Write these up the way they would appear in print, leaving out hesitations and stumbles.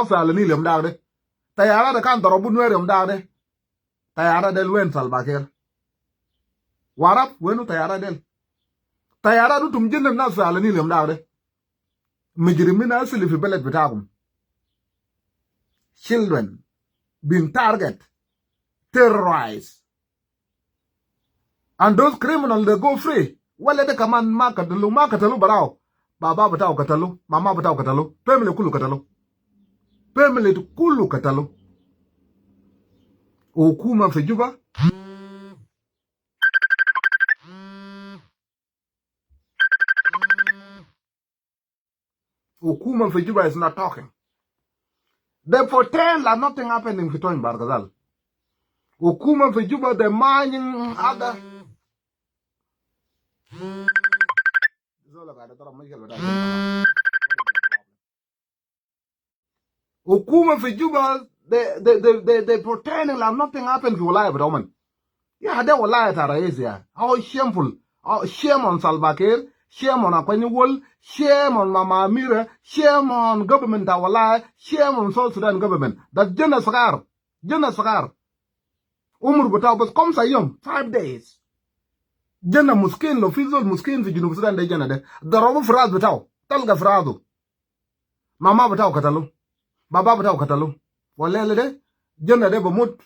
afala ni lem dawde tayara da kan dorobu nwere dawde tayara del wen salbaker warap wenu tayara du tum jinna na afala ni lem dawde mujrimin asli fi balad bitakum children being target terrorized and those criminals they go free wale de kaman makatalu barao baba batao katalu mama batao katalu family kulu katalu hukuma fi Juba is not talking. They pretend like nothing happened in Fitoin Bargazal. Hukuma fi Juba they mining other Hukuma fi Juba they pretending like nothing happened to Walaya Broman. Yeah, they Walaya Tarais, yeah. How shameful. Shame on Salva Kiir, shame on Akwenyewol, shame on Mama Amira, shame on government Walaya, shame on South Sudan government. That's Jena Sakar. Umur Butao was comes a yum 5 days. Jena Muskin, Lofizol Muskin fi Junub Sudan de Jena de. Darobu Frad Butao, Talga Frado. Mama Butao Katalu. Baba Butao Katalu. Walele de, Jena de Bamut.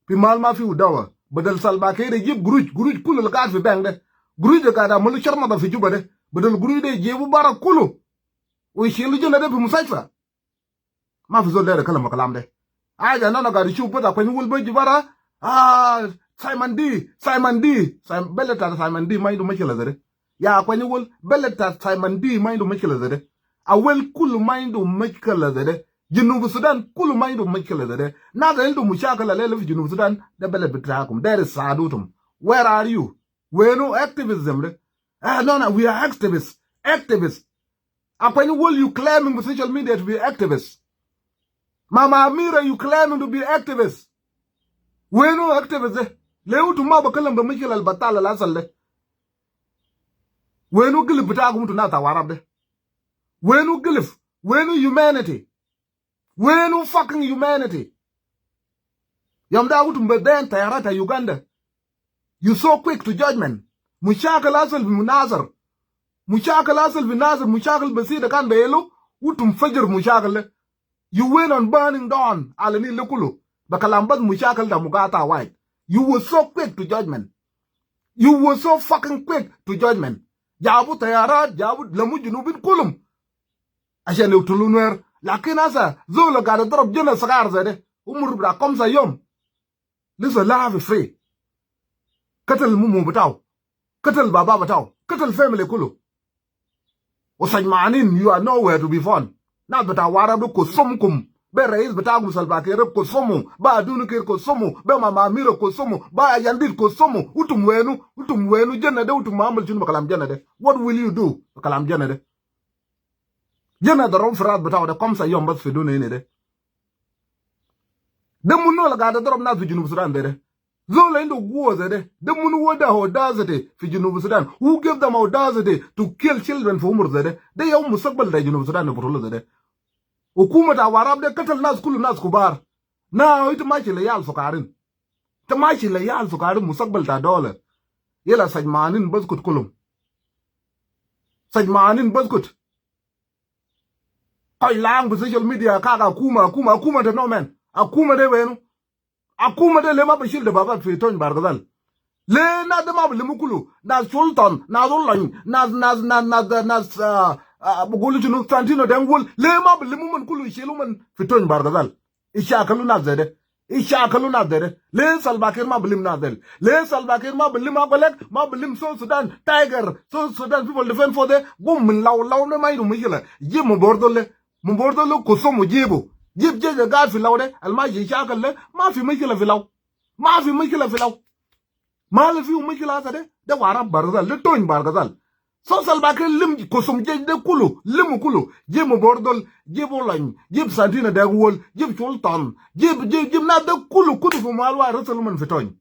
Pimal Mafi Udawa. Badal Salva Kiir de jib Guruj Kulu Lagat fi Bang de. Guruj de Gada Mulu Sharma da fi Juba de. Badal Guruj de Jebu Bara Kulu. We shilu Jena de fi Musaifa. Mafi Zol de Kalam Kalam de. Aja nana gadi shu pata kwenye wulbe jibara. Simon D. Belletat Simon D. Mindu machila zede. Ya kwenye wul. Belletat Simon D. Mindu machila zede. Awel kulu mindu machila zede. Junub Sudan kulu mindu machila zede. Nada ildu mushakala lele fi Junub Sudan. De bellet bitrakum. There is sadutum. Where are you? We're no activism. No, we are activists. Kwenye wul you claiming with social media to be activists. Mama Amira, you claiming to be activists. We no activists. Leu tu ma bakalam ba Michel al-Batala la salle. We no gilif bitagum tu nata warab de. We no gilif. We no humanity. We no fucking humanity. Yamda utum beden tayarata Uganda. You so quick to judgment. Mushakal asal bi munazar. Mushakal basida kan belu. Utum fajr mushakal. You went on burning dawn, alani lukulu, bakalambad mushakal da mugata white. You were so quick to judgment. You were so fucking quick to judgment. Jabu tayarat, jabu lamu junubin kulum. Ashan utulunwer, lakin asa, zola gada drop jena sagar zede, umur komsa yom. Lisa lavi free. Katal mumu batao, katal baba batao, katal family kulu. Osajmanin, you are nowhere to be found. Na bata warabu ko somkum be rais bata gu Salva Kiir ko somu ba dunu Kiir ko somu be Mama Amira ko somu ba yandir ko somu utum wenu jenna de utum mamal chunu bakalam jenna de. What will you do bakalam jenna de? Jenna da rom frat bata da komsa yom bas fi dunu ne de munu la gada dorom na fi Junub Sudan de zola indo guoze de munu woda audacity fi Junub Sudan. Who gave them audacity to kill children for umur zede? De yawm musaqbal da Junub Sudan ne butulu zede. Hukuma ta warab de katal nas kulu nas kubar. Na ita machi le yal sukarin. Ta machi le yal sukarin musaqbal ta dole. Yela sajmanin bazkut kulum. Sajmanin bazkut. Koi lang bu social media kaka kuma de no man. Akuma de wenu. Akuma de lema bashil de babat fi Fitoin Bargazal. Le na de mab limukulu na sultan na zolan na bugulu junu Santino dengul le mab limuman kulu sheluman Fitoin Bargazal. Ishakalu na zede. Le Salva Kiir mab lim na del. Le Salva Kiir mab lim abalek mab lim South Sudan Tiger. South Sudan people defend for the gum law ne mayru mishila. Jimu bordole kusomu jibu. Jib jeje gad fi law de almaji shakal le ma fi mishila fi law. Ma le fi mishila sa de warab Bargazal le Toin Bargazal. So Salva Kiir lim kusum jeje de kulu limu kulu jimu bordol jibu lañ jib Santino degwol jib sultan jib na de kulu fu malwa rasulman fi Toin.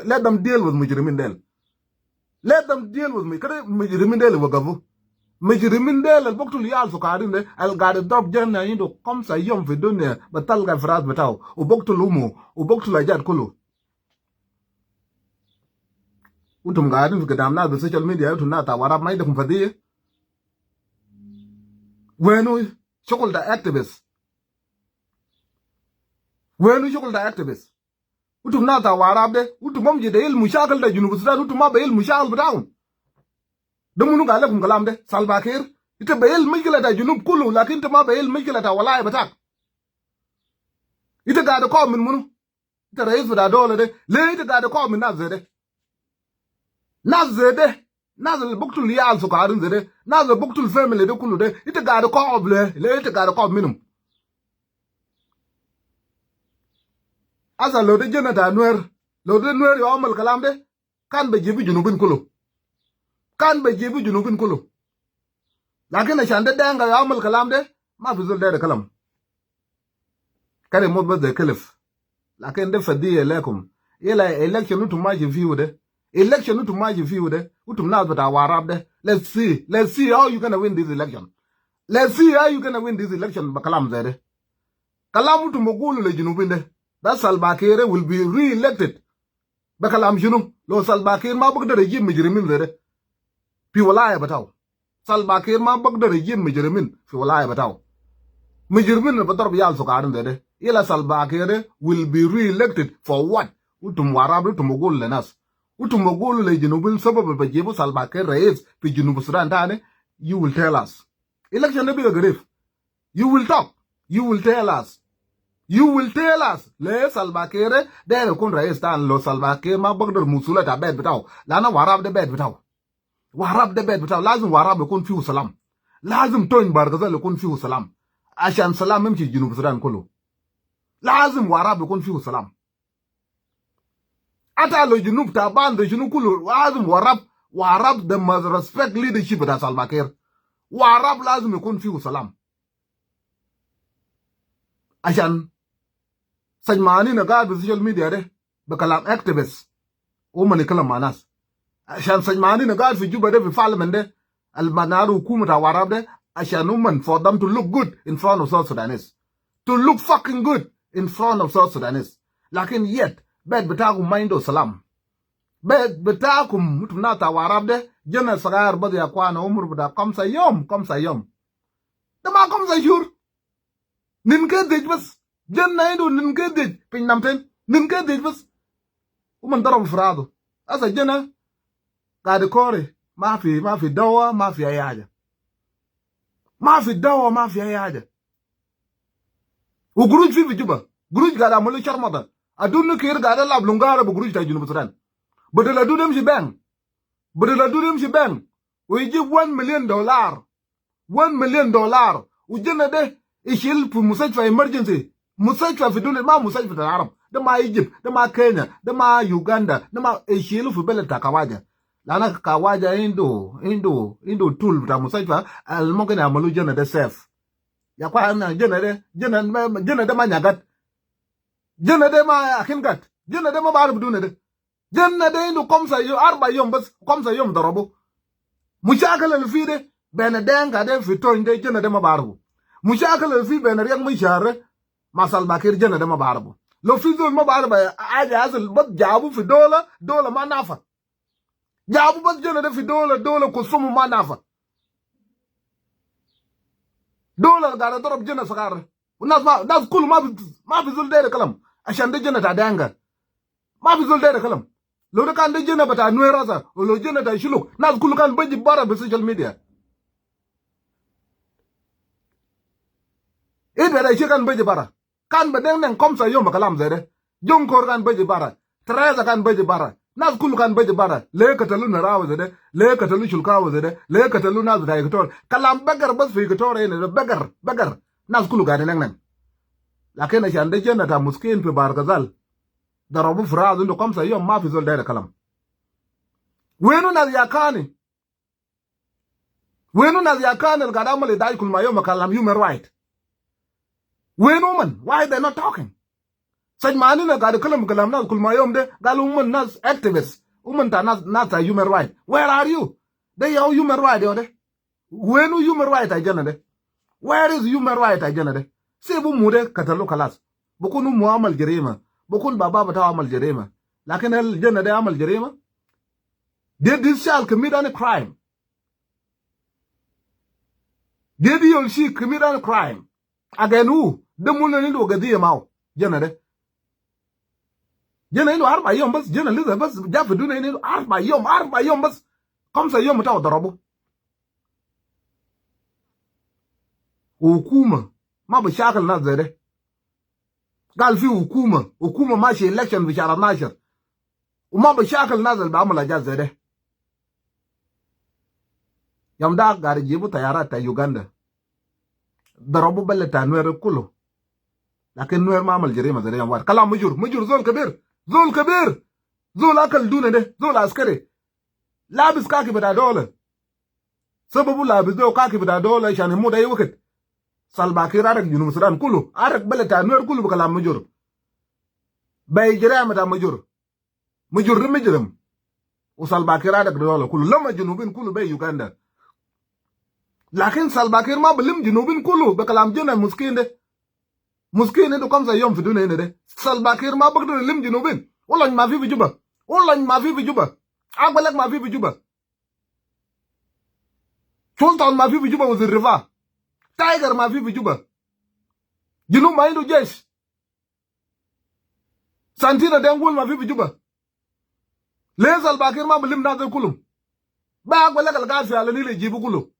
Let them deal with mujrimin del. Let them deal with me. Kada mujrimin del wagavu. مجرمين ديل البقتل ليال سكارين ده القاعد الضرب جنة عنده 5 يوم في الدنيا بتلقى فراد بتاعه وبقتل أمه وبقتل أجاد كله. وانتم قاعدين في قدام ناس بالسوشيال ميديا انتم ناس وراب ما عندكم فضيه. وينو شغل ده اكتيفيست؟ وينو شغل ده اكتيفيست؟ انتم ناس وراب ده انتم ما مجي المشاكل ده جنوب السودان انتم ما بيل المشاكل بتاعهم. ده منو قال لكم كلام ده؟ سالفا كير انت بيل مشكله ده جنوب كله لكن انت ما بيل مشكله ده ولاي بتاعك. انت قاعد تقاوم من منو؟ انت رئيس بتاع دوله ده ليه انت قاعد تقاوم من ناس زي ده؟ ناس زي ده ناس اللي بقتل ليال سكارين زي ده ناس اللي بقتل فاميلي ده كله ده انت قاعد تقاوم ليه انت قاعد تقاوم منهم؟ اصلا لو ده جنة نوير لو ده نوير يعمل الكلام ده كان بيجيبوا جنوبين كله كان بيجيبوا جنوبين كله لكن عشان ده دانغا يعمل الكلام ده ما في زول ده كلام كان يموت بس زي كلف. لكن ده فديه لكم الى الكشن انتم ماشي فيه ده election انتم ماشي فيه ده انتم ناس بتاع وراب ده. let's see how you gonna win this election. let's see how you gonna win this election بكلام زي ده. كلام انتم بقولوا للجنوبين ده ده سالفا كير will be re-elected بكلام شنو؟ لو سالفا كير ما بقدر يجيب مجرمين زي ده في ولايه بتاعه. سالفا كير ما بقدر يجيب مجرمين في ولايه بتاعه. مجرمين بضرب يال سكارين زي ده الى سالفا كير will be re-elected for what؟ انتم وراب انتم بقولوا للناس انتم بقولوا للجنوبين سبب بجيبوا سالفا كير رئيس في جنوب السودان تاني. you will tell us election ده بيبقى قريب. you will talk you will tell us ليه سالفا كير ده يكون رئيس تاني. لو سالفا كير ما بقدر مسؤولية تاع بيت بتاعه لأن وراب ده بيت بتاعه. وراب ده بيت بتاعه لازم وراب يكون فيه سلام. لازم توين بارغزال يكون فيه سلام عشان سلام يمشي جنوب السودان كله. لازم وراب يكون فيه سلام. حتى لو جنوب تعبان ده شنو كله لازم وراب ده must respect leadership بتاع سالفا كير. وراب لازم يكون فيه سلام عشان سجماني نقاعد بالسوشيال ميديا ده بكلام اكتيفيست وما نتكلم مع ناس. عشان سجماني نقاعد في جوبا ده في فارلمنت ده المنار حكومة وراب ده عشان هم for them to look good in front of South Sudanese. to look fucking good in front of South Sudanese. لكن yet بيت بتاعكم ما عنده سلام. بيت بتاعكم انتم ناس وراب ده جنة صغير بدي اخوان عمر بدا 5 يوم ده ما 5 شهور ننقدج بس جنة عنده ننقدج في نمتين ننقدج بس ومن ضرب فراده. أصلا جنة قاعد كوري ما في دواء ما في أي حاجة. ما في دواء ما في أي حاجة. وقروج في جوبا قروج قاعد عملوا شرمطة أدون كير قاعد ألعب لونغارة بقروج تاع جنوب السودان. بدل أدون يمشي بان ويجيب $1 مليون $1 مليون وجنة ده يشيل في مستشفى إمرجنسي. مستشفى في دولة ما مستشفى العرب ده ما يجيب ده ما كينيا ده ما يوغندا ده ما يشيلوا في بلد تاع كواجا. لأن كواجا عنده طول بتاع مستشفى الممكن يعملوا جنة ده سيف. يا أخوانا جنة ده ما نجات. جنة ده ما أكنجات. جنة ده ما بعرف بدون ده. جنة ده عنده 4 يوم بس 5 يوم ضربوا. مشاكل اللي فيه ده بين دين قاعدين في توين ده جنة ده ما بعرفه. مشاكل اللي فيه بين رياض مشارة مع سالفا كير جنة ده ما بعرفه. لو في زول ما بعرف حاجة أصل بس جابوا في دولة ما نافع. جابوا بس جنة ده في دولة كسوم ما نافع. دولة قاعدة تضرب جنة صغار والناس كله ما في زول ده كلام عشان ده جنة دانغا ما في زول ده كلام. لو ده كان ده جنة بتاع نويرازا ولو جنة ده شلوك ناس كله كان بيجي برا بالسوشيال ميديا. إيه ده شيء كان بيجي برا كان بدين 5 يوم كلام زي ده. جونكور كان بيجي برا تريزا كان بيجي برا ناس كله كان بيجي برا. ليه قتلوا نراو زي ده ليه قتلوا شلكاو زي ده ليه قتلوا ناس بتاع إكتور كلام بقر بس في إكتور هنا بقر ناس كله قاعدين نعم. لكن عشان ده جنة مسكين في بارغزال ضربوا فراز عنده 5 يوم ما في زول ده كلام. وينو ناس ياكاني اللي قاعد عمل يدعي كل ما يوم كلام human right. وينو من why they not talking. سجمانين قاعد يتكلم كلام ناس كل ما يوم ده قالوا من ناس activists ومن ناس human right. where are you؟ ده يا human right يا ده when human right agenda de where is human right agenda de sai bu mu de katalo kalas bukunu muamal jarima bukun baba bata amal jarima lakin al janna de amal jarima did this child commit any crime? Did he or she commit any crime? Again, who? The moon and into Gadia Mao, Jenna. Jenna, arm by yombus, Jenna Elizabeth, Jaffa doing arm by yombus. Comes a yom without the rubble. Ukuma, Mama Shackle not there. Galfi Ukuma Mashi election which are a nicer. Umaba Shackle Nazal Bamala just there. Yamda gari jibu tayarata Uganda. Darabu balleta nuer kulo. Lakin nuer mamal jirima zare yamwar. Kala mujur zol kabir. Zol akal dune de. Zol askari. Labis kaki bada dola. Sababu labis do kaki bada dola ishani muda yuwakit. Salbakir arak Junub Sudan kulo. Arak balleta nuer kulo bakala mujur. Bay jirama da mujur. Mujur mijirim. Usalbakir arak dola kulo. Lama Junubin kulo bay Uganda. Lakin Salbakir ma belim Junubin kulu bakalam jena muskinde do kamsa yom fidune ne de Salbakir ma bagdo lim Junubin ulan ma fi bijuba agbalak ma fi bijuba Sultan ma fi bijuba was river Tiger ma fi bijuba Junub ma indu jesh Santina dengul ma fi bijuba le Salbakir ma belim nazar kulum ba agbalak al gafi ala ni le jibu kulu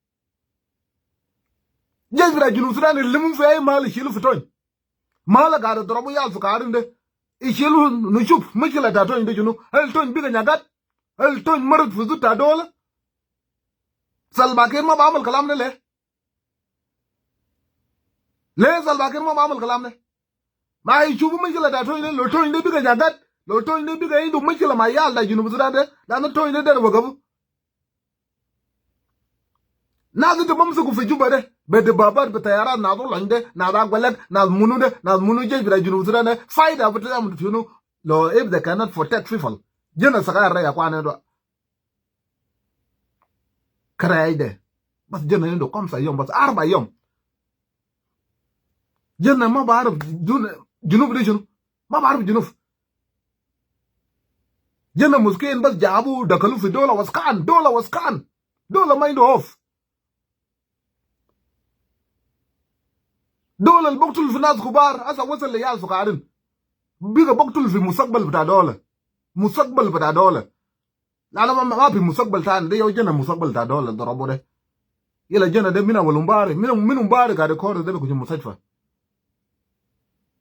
Jazra Junub Sudan limun fe mal shilu fitoy mala gada drobo yal fukarinde ishilu nushuf mishkila ta toy ndejunu hel toy biga nyagat hel toy marut fuzu ta dola Salbakir ma baamal kalam ne le Salbakir ma baamal kalam ne ma ishubu mishkila ta toy ne lo toy ne biga nyagat lo toy ne biga indu mishkila ma yal da Junub Sudan de da no toy ne der wagabu nazu de bamsu ku fijuba de bede babar betayara nazu lande naza gwalak naz munu je bira Junub Sudan fight up to them you know lo if they cannot protect people jena saka ra ya kwane do kraide bas jena ndo komsa yom bas arba yom jena ma bar Junub de junu ma bar Junub jena muskin bas jabu dakalu fi dola was kan dola mind off دولة البقتل في ناس كبار أسا وصل ليال سكارين بيجا بقتل في مستقبل بتاع دولة لا ما في مستقبل تاني ده يوجنا مستقبل بتاع دولة ضربوا ده يلا جنا ده منا ولمباري من مباري قاعد يكور ده بيكون مستشفى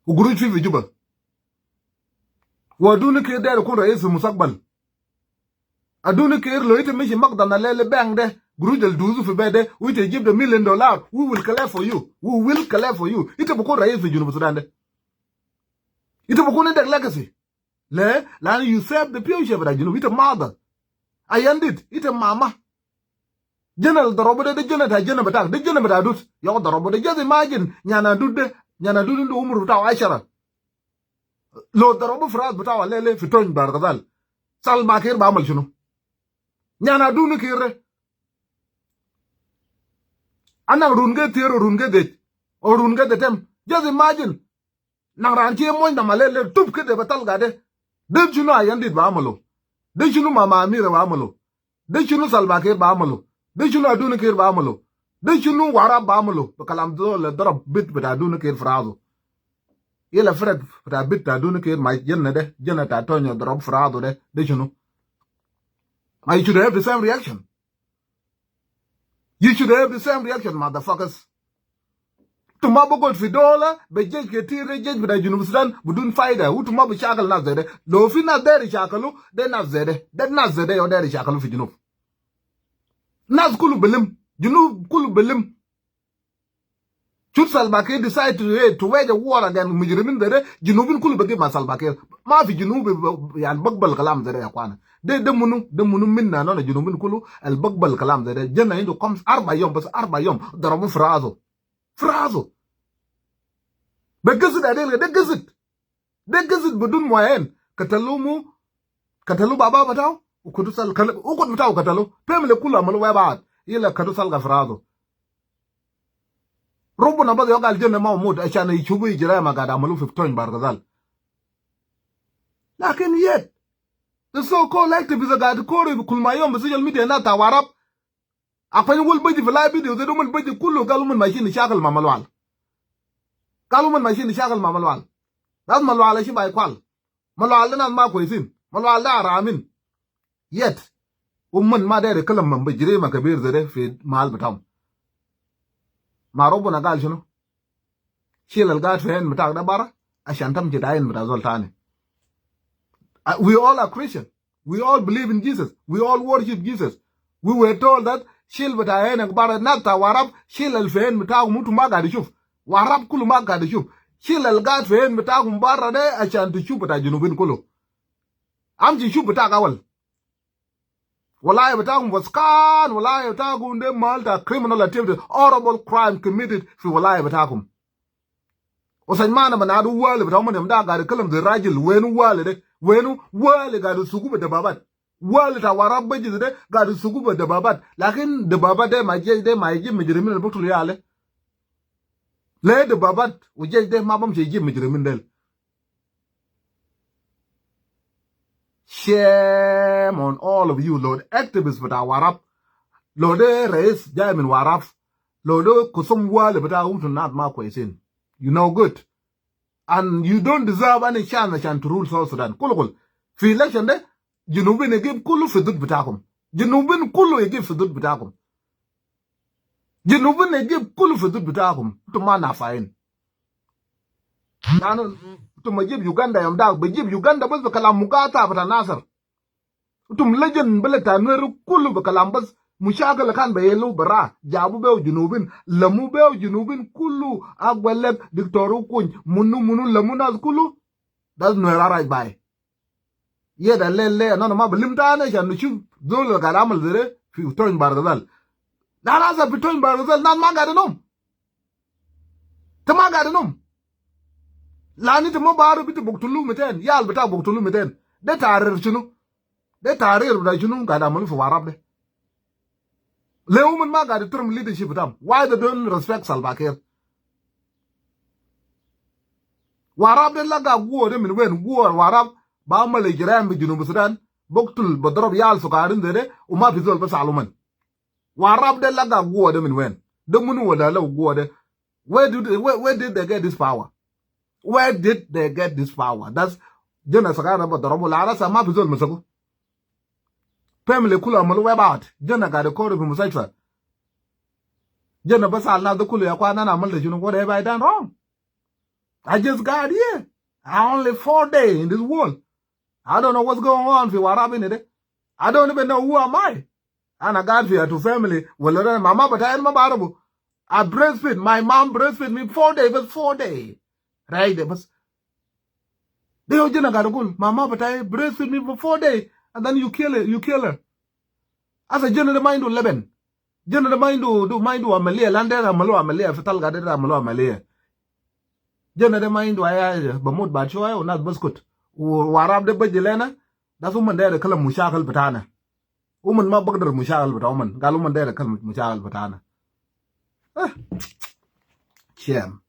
وقروش في جوبا ودوني كده يكون رئيس في المستقبل أدوني كير لو يتمشي مقدم على البنك ده Guru del duzu fi bede, we te give the $1 million, we will collect for you. Ite buko raise fi Junub Sudan de. Ite buko ne dek legacy. La you serve the future of Junub, ite mother. I ended, ite mama. General darobo de jena batak, de jena badut. Yo darobo de just imagine, nyana dude ndo umru bitaw ashara. Lo darobo fraz bitaw lele fi tony bargazal. Salbakir ba amal shunu. Nyana dunu kire. Anang runge tiro runge de or runge de tem just imagine nang ranchi moy na malele tup ke de batal gade de chuno ayandi ba amalo de chuno mama amira ba amalo de chuno Salbakir ba amalo de chuno aduna kir ba amalo de chuno wara ba amalo kalam do le darab bit bita aduna kir frazo yela fred bita bit aduna kir mai jenna de jenna ta tonyo darab frazo de chuno I should have the same reaction. You should have the same reaction, motherfuckers. Tumabo got fidola, be jej ketire jej bida Junub Sudan, budun faida, tumabo shakal na zede. Lo fi na deri shakalu, de na zede. De na zede yo deri shakalu fi Junub. Nas kulu belim, Junub kulu belim. Should Salbakir decide to wage a war against Mujrimin zede, Junubin kulu begi ma Salbakir. Ma fi Junub yan bagbal kalam zede ya kwana. De munu minna no Junubin kulu al bagbal kalam zede. Jenna indo comes arba yom darabu frazo. Begazit adel de gazit budun moyen katalu baba bataw ukut bataw katalu pemle kula malu wa baat ila kadu salga frado rubu na bada yogal jenne Mahmoud ashana ichubu ijira magada malu 15 bargazal lakin yet the so-called activists gadi kore kulmayom social media na tawarab akwai wul baji fly video zai domin baji kullu galumin machine shakal mamalwal galumin machine shakal mamalwal das malwal shi bai kwal malwal nan ma ko isin malwal da ramin yet umman ma da kalam man bajire makabir zare fi mal batam ma robo na gal shino shilal gat fen mutak da bara ashantam jidayin mutazol tane. We all are Christian. We all believe in Jesus. We all worship Jesus. We were told that shil batayen ak bara nata warab shil al fen mutaw mutu magadi shuf warab kulu magadi shuf shil al gat fen mutaw bara de ashantu shuf bata junubin kulu amji shuf bata kawal wallahi bata waskan wallahi bata de malta criminal activity horrible crime committed fi wallahi bata osan mana manadu wale bata mun da gadi kalam da rajil wenu wale de wenu wale gadi suguba da babat wale ta warab baji de gadi suguba da babat lakin da babat de maje de maji mujrimin al butul yale le da babat uje de mabam je ji mujrimin del shame on all of you Lord activists but warab Lord reis jamin warab Lord kusum wale but not ma kwesin you know good and you don't deserve any chance to rule South Sudan kulukul fi election de Junubin yagib kullu fidud bitakum Junubin kullu yagib fidud bitakum Junubin yagib kullu fidud bitakum tuma na fain nanu tuma jib Uganda yam dag bejib Uganda bas bakalam mugata bata nasar tum legend belata nuru kullu bakalam bas mushakal kan bayelu bara jabu bew Junubin lamu bew Junubin kullu agwaleb diktoru kuny munu lamunas kullu das no right by ye da lele no ma belimta ne shan chu zolo kalamal zere fi uton bargazal la raza biton bargazal nan magade nom tama gade nom lani tama baru bitu buktulu meten yal bita buktulu meten de tarir chunu da chunu gada malu fu warab de lewuman magade term leadership tam why they don't respect Salva Kiir warab de laga guo de min wen guo warab ba male jiran bi Junub Sudan boktul badrob yal sukarin de uma fizol ba saluman warab de laga guo de min wen de munu wala law guo de where did they get this power that's jena sakara badrob la rasa ma fizol musaku family kula malu webat jena ga de kore bi musaitra jena ba sal na de kula ya kwana na mal de junu what have I done wrong I just got here I only 4 days in this world I don't know what's going on fi warab in it. I don't even know who am I. And I got here to family. Well, mama, but I am barabu. I breastfeed. My mom breastfeed me 4 days. But 4 days. Right? But they don't got to go. Mama, but I breastfeed me for 4 days. And then you kill it. You kill her. As a general mind to Leben. General mind to Amalia. Lander Amalo Amalia. Fatal Gader Amalo Amalia. General mind to Bamut Bachoy or not Buskut. warab de bajilena da su man da kalam mushakal batana umman ma bagdar mushakal bataman galu man da kalam mushakal batana sham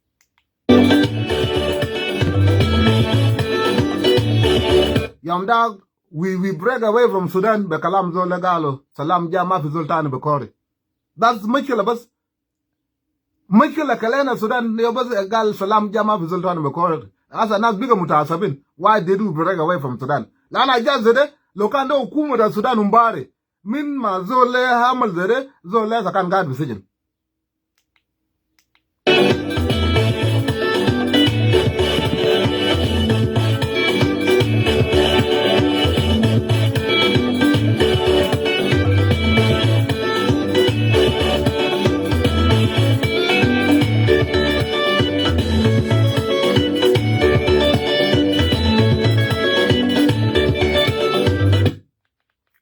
yam dag we break away from Sudan be kalam zo legalo salam jama fi sultan be kore that's mashkila bas mashkila kalena Sudan ne bas gal salam jama fi sultan be kore asa nas biga mutasabin why they do break away from Sudan lana jazede lokanda hukumu da Sudan umbare min ma zole hamal zede zole zakan gad bisijin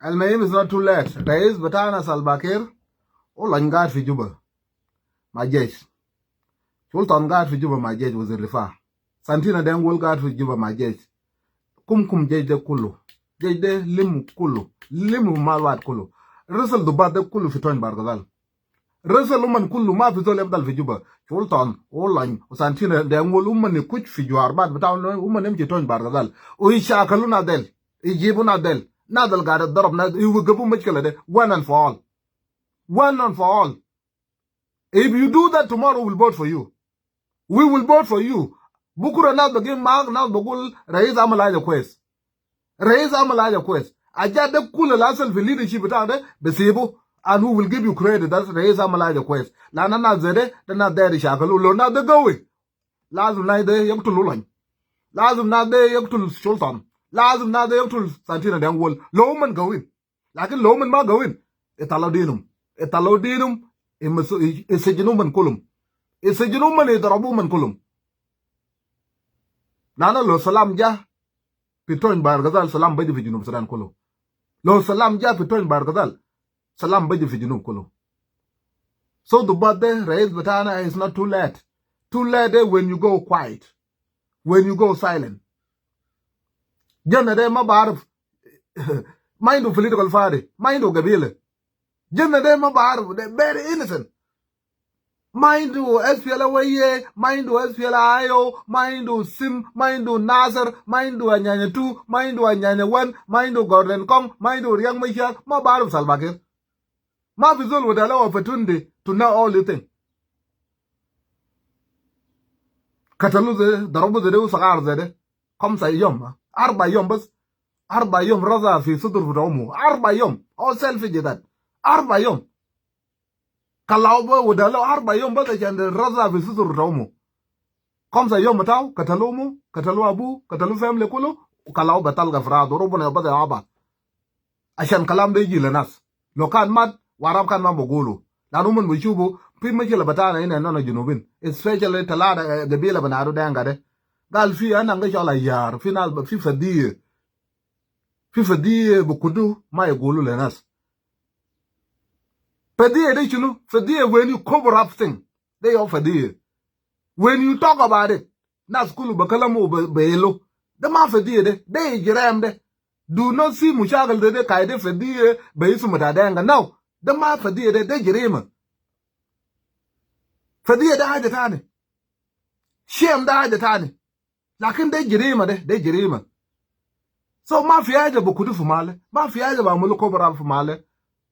Al-Mayim is not too late. Rais Batana Salva Kiir Ulangat fi Juba Majesh Sultan Gat fi Juba Majesh was a rifa Santina Dengwol Gat fi Juba Majesh Kum Jej de Kulu Jej de Limu Kulu Limu Malwat Kulu Resel dubat de kullu fi ton bargadal. Resel umman kullu ma fi zol yabdal fi juba. Sultan, Olan, Santina, de ngol umman ni kuch fi juar bad bitaw no umman nem ci ton bargadal. O ishakalu na del. Ijibu na del. Nadal gada darab na iwugabu machkala de one and for all. One and for all. If you do that tomorrow, we'll vote for you. We will vote for you. Bukura na begin mag na bugul raise amalaja quest. Raise amalaja quest. Aja de kula lasel fi leadership bitaw besibu and who will give you credit. That's raise amalaja quest. La na zede de na de shakalu lo na de going. Lazum na de yaktul lulan. Lazum na de yaktul sultan. Lazum na de yaktul santina de ngol. Lo man going. Lakin lo man ma going. Etalodinum. Etalodinum isejinum kulum. Isejinum idrabu man kulum. Nana lo salam ja pitoin bargazal salam baji fi junub sudan kulo. Lo salam ja pitoin bargazal salam baji fi junub kulo. So the birthday raise batana is not too late. Too late when you go quiet. When you go silent. Jana de ma barf mind of political party, mind of gabile. Jana de ma barf they very innocent. Mind to SPLA, mind to SPLA, mind to Sim, mind to Nasser, mind to Anyanya 2, mind to Anyanya 1, mind to Gordon Kong, mind to Riang Maisha, ma bar of Salvakir. Ma Fizul would allow opportunity to know all the things. Cataluze, the Robo the Deus Arzede, comes a yom, Arba Yombas, Arba Yom Raza fi Sudur Romo, Arba Yom, all selfish that, Arba Yom. Kalauba would allow Arba Yom Bata and the Raza fi Sudur Romo. Comes a yom matao, Catalumu, Catalu Abu, Catalu family Kulu, Kalau Batalga Frado, Robona Bada Aba. Ashan Kalam de Gilanas. Lokan Mad, Warabkan Mabogulu. Naruman Wishubu, Primachila Batana in and non Junubin, especially Talada, the Bila Banado Dangade. Galfi and Angashala Yar, final but FIFA dear. FIFA dear Bukudu, my Gulu Lenas. Pedia, they you for dear when you cover up thing, they offer dear. When you talk about it, na skulu bakalamu belo, the mafia dear, they jiramde. Do not see Mushagal de Kaide for dear, Baisumata now. The mafia dear, they jirama. For dear died the tani. Shame died the tani. Lakin de jirima, de jirima. So mafia bukudu fumale, mafia ba mulu cover up fumale.